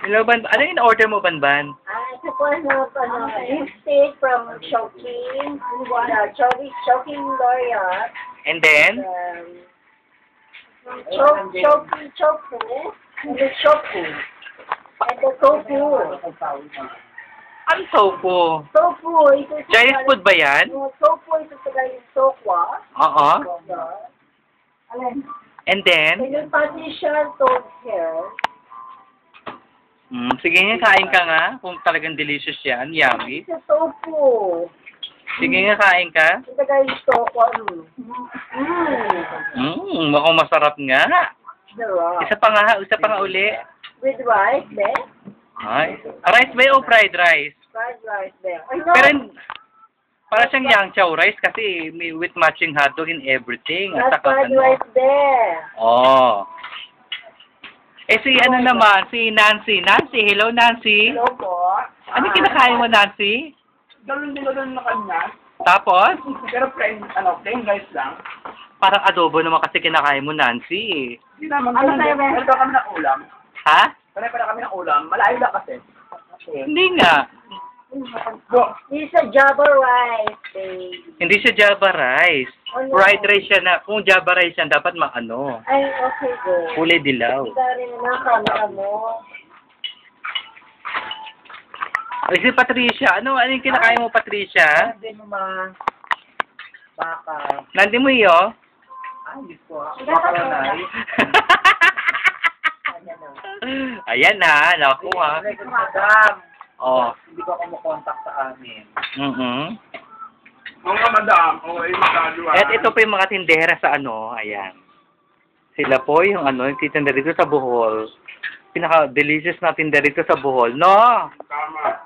Hello, Ban. Ano yung order mo, Banban? Ito po beef steak from Chowking, Chowking Laureate. And then? Chowking Chofu, and the Chofu, and the tofu. Ang tofu. Tofu, ito sa Chinese food ba yan? Tofu, ito sa galing Sokwa. Oo. Alin? And then? And yung patisyan toad hair. Sige nga, kain ka nga. Kung talagang delicious yan. Yummy. Ito sa tofu. Sige nga, kain ka. Ito sa galing Sokwa. Mukhang masarap nga. Sarap. Isa pa nga uli. With rice, be? Ay. Rice ba o fried rice? Fried rice, be. Pero para siyang yang chow rice kasi may with matching hotdog and everything. At That's saka fried rice, be. Oh. Eh si ano naman, si Nancy. Nancy, hello Nancy. Hello po. Ano kinakain mo, Nancy? Galon na kanya. Tapos? Pero plain rice lang. Parang adobo naman kasi kinakain mo, Nancy. Hindi naman. Ano sa'yo, Ben? Meron kami ng ulam. Ha? Pare-pare kami ng ulam. Malayo lang kasi. Hindi nga. Go. This is a Java rice, babe. Hindi siya Java rice. Oh, no. Fried rice siya na. Kung Java rice yan, dapat maano. Ay, okay, go. Kulay dilaw. Ikaw rin naman, camera mo. Ay, si Patricia. Ano yung kinakain mo, Patricia? Hindi mo baka. Nandi mo iyo? Ay, Diyos ko. Baka na. Ayan na. Naku ha. Madam. Oh. Hindi ko kumukontak sa amin. Oo nga, madam. Oo, madam. At ito po yung mga tindera sa ano. Ayan. Sila po yung yung titinda dito sa Bohol. Pinaka-delicious na tinda dito sa Bohol. No? Tama.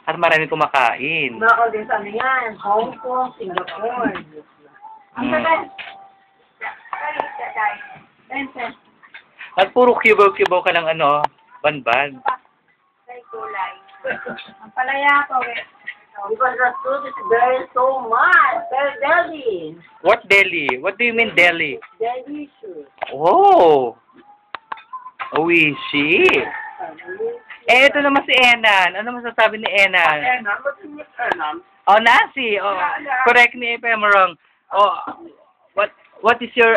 At marami kumakain. Baka din sa yan, Hong Kong, Singapore. Ang tagal. At puro kibaw-kibaw ka ng Banban. Kulay. Ang palaya ko, because the food is very so much. Very deli. What deli? What do you mean deli? Delicious. Oh! Oishi! Eh, ito naman si Enan. Ano masasabi ni Enan? Enan? Ba't yung Enan? Oh, Nancy! Oh, correct me if I'm wrong. Oh, what is your,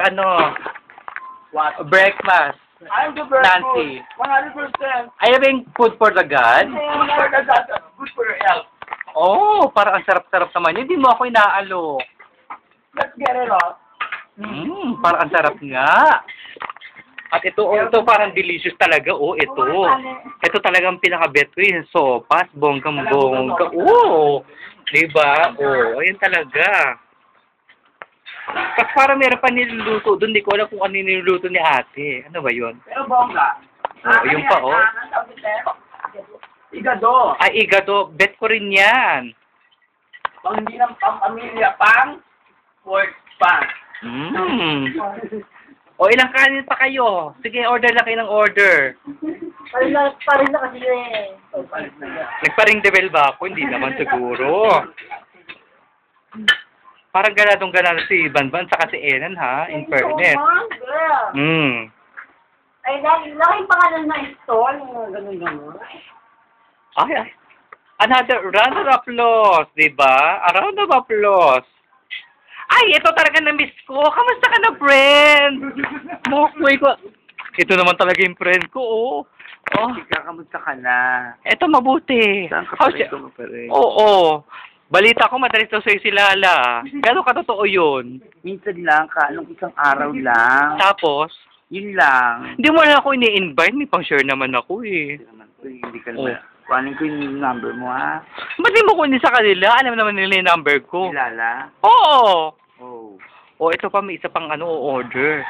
What? breakfast? I'm the best Nancy. food. 100%. Are you having food for the God? Good for the God. Good for your health. Oh, parang ang sarap-sarap naman. Hindi mo ako inaalo. Let's get it off. Parang ang sarap nga. At ito parang delicious talaga. Oh, ito. Ito talagang pinaka-bet ko yung sopas, bonggang-bongga. Oh, diba? Oh, ayun talaga. Tapos parang meron pa niluluto doon. Hindi ko alam kung ano niluluto ni ate. Ano ba yun? Pero bongga. Yung pa, oh. Igado. Ay, igado. Bet ko rin yan. Pang hindi ng pamilya, pang pork pa. O, ilang kanin pa kayo? Sige, order lang kayo ng order. Parin na kasi eh. Nagparing debel ba ako? Hindi naman siguro. Parang ganadong-ganado si Banban saka si Enan, ha? In fairness. Ay, laking pangalan na store. Ganun-ganun. Ay. Another round of applause, diba? A round of applause. Ay, ito talaga na-miss ko. Kamusta ka na, friend? Mokwe ko. Ito naman talaga yung friend ko, oh. Oh. Kamusta ka na? Ito mabuti. Saan ka How's pa rin your- tumaparin? Oo. Balita ko, madalis daw sa'yo si Lala. Gano'ng katotoo yun? Minsan lang, anong isang araw lang. Tapos, Yun lang. hindi mo na ako ini-invite. May pang-share naman ako eh. Hindi ka naman. Kuhanin ko yung number mo, ha? Ba't di mo kunin sa kanila? Alam naman nila yung number ko. Kilala? Oo. Oh. O, ito pa, may isa pang order.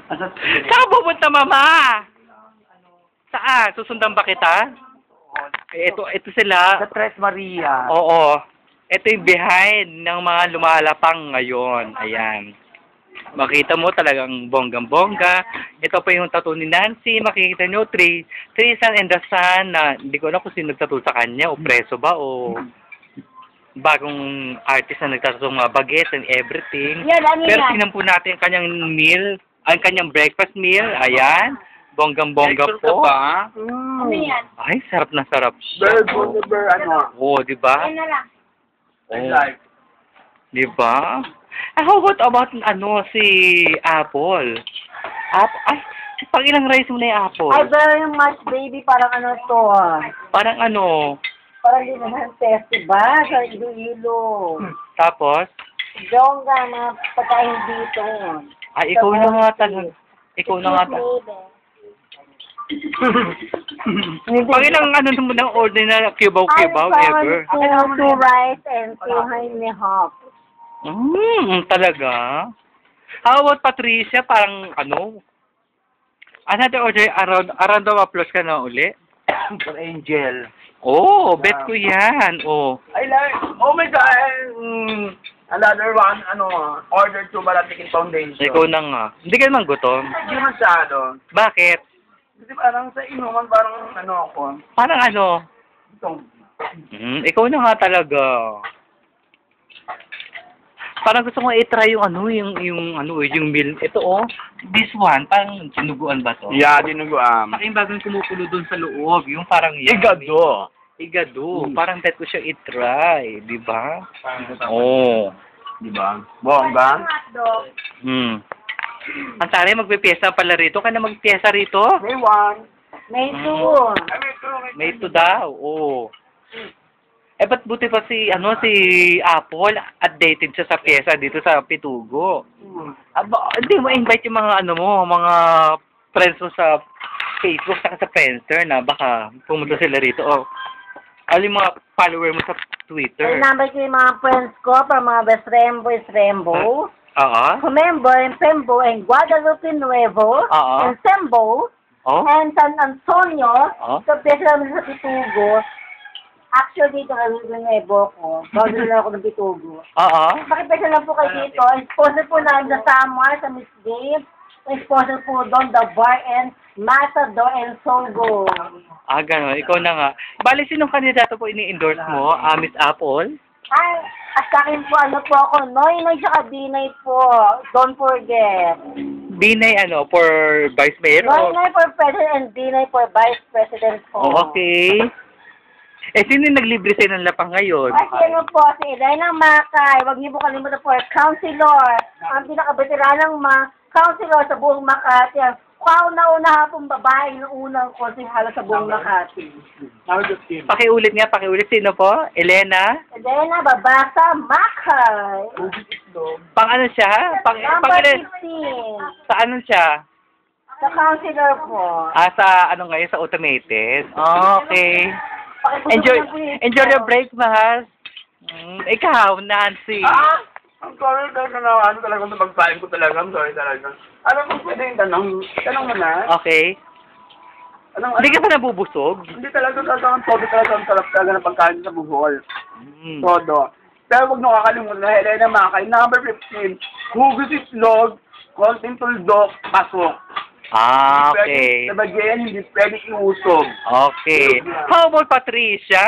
Asa? Saan pupunta, mama? Saan? Susundan ba kita? Ito sila. Sa Tres Maria. Oo. Ito yung behind ng mga lumalapang ngayon. Ayan. Makita mo talagang bonggang-bongga. Ito pa yung tattoo ni Nancy. Makikita nyo, Three Sun and the Sun na hindi ko alam kung sino nagtattoo sa kanya o preso ba o bagong artist na nagtattoo mga baguette and everything. Yan, ano Pero yan? tingnan po natin ang kanyang meal, ang kanyang breakfast meal. Ayan. Bonggang-bongga Expert ka po. ba? Ano yan? Ay, sarap na sarap Very siya. good, very ano. Oo, di ba? Yan na lang. I Oo. like. Di ba? How about si Apple? Ay, pang ilang rice mo na yung Apple? Ay, very much, baby. Parang ano to, Parang ano? Parang din naman festival sa Iloilo. Tapos? Jongga, mga pagkain dito. Ay, ikaw na nga talaga. Ikaw na nga talaga. Pang ilang ano mo ng order na kibaw-kibaw ever? Two rice and two honey hop. Talaga? How about Patricia? Parang ano? Another order, around the applause ka na uli? For Angel. Oh, bet ko yan. Oh. I like, oh my God, another one, order to Baratikin Foundation. Ikaw na nga. Hindi ka naman gutom. Hindi masyado. Bakit? Kasi parang sa inuman, parang ako. Parang ano? Itong, Ikaw na nga talaga. Parang gusto ko i-try yung meal. Ito oh, this one, parang sinuguan ba to? yeah, dinuguan. Saka yung bagong kumukulo dun sa loob, yung parang Igado. Igado. Parang bet ko siya i-try, di ba? Oo. Di ba? Bongga. Hotdog. Ang tari, magpipiyesta pala rito. Ka na magpiyesta rito? May one. May two. May ito daw, oo. Eh, ba't buti pa si Apple, updated siya sa pyesa dito sa Pitugo? Hindi mo invite yung mga mga friends mo sa Facebook saka sa Friendster na baka pumunta sila rito. O, yung mga follower mo sa Twitter. May number ko yung mga friends ko para mga best Rembo. Oo. Remember, in Pembo, and Guadalupe Nuevo, and Sembo, Oh? and San Antonio, Oh? sa pyesa namin sa Pitugo. Actually, dito kami Nuevo ko. Bago na ako ng Pitugo. Oo. Makipesa lang po kayo dito. Sponsor po namin sa Samar, sa Miss Dave. Sponsor po doon, The Bar and Matador and Sogo. Gano'n. Ikaw na nga. Bali, sinong kandidato po ini-endorse mo? Miss Apple? Ay, at sa akin po, po ako, Noy tsaka Dinay po. Don't forget. Binay, for Vice Mayor? Noy for President and Dinay for Vice President po. Okay. Sino yung naglibre sa'yo ng lapang ngayon? Kasi po, si Elena Macay. Huwag niyo po kalimutan po, Councilor. Ang pinaka-veteranang Councilor sa buong Makati. Ang kauna-una pong babae ng unang konsehalo sa buong Makati. Pakiulit. Sino po? Elena? Elena Babasa Macay. Pang ano siya? Number 15. Sa ano siya? Sa Councilor po. Sa ngayon? Sa automated? Okay. Enjoy your breakfast. Ikaw, Nancy. I'm sorry talaga na talaga sa pagpain ko talaga. I'm sorry talaga. Ano kung pwede yung tanong? Tanong mo na. Okay. Hindi ka pa nabubusog? Hindi talaga todo talaga ang sarap talaga ng pagkain sa buhol. Todo. Pero huwag nyo kakalimutan na Helena Macay, number 15, hugus islog, konting tuldok, pasok. Okay. Sa bagyan, hindi pwede iusog. Okay. How about Patricia?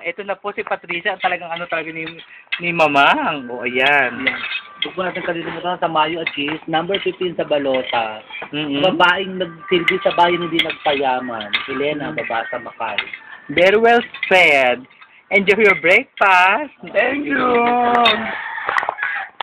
Ito na po si Patricia. Talagang talaga ni Mamang. O, ayan. Huwag po natin kalimutan sa Mayo at Cheese, number 15 sa Balota. Babaeng nagsilbi sa bayan hindi nagpayaman. Elena, Babasa Macay. Very well said. Enjoy your breakfast. Thank you!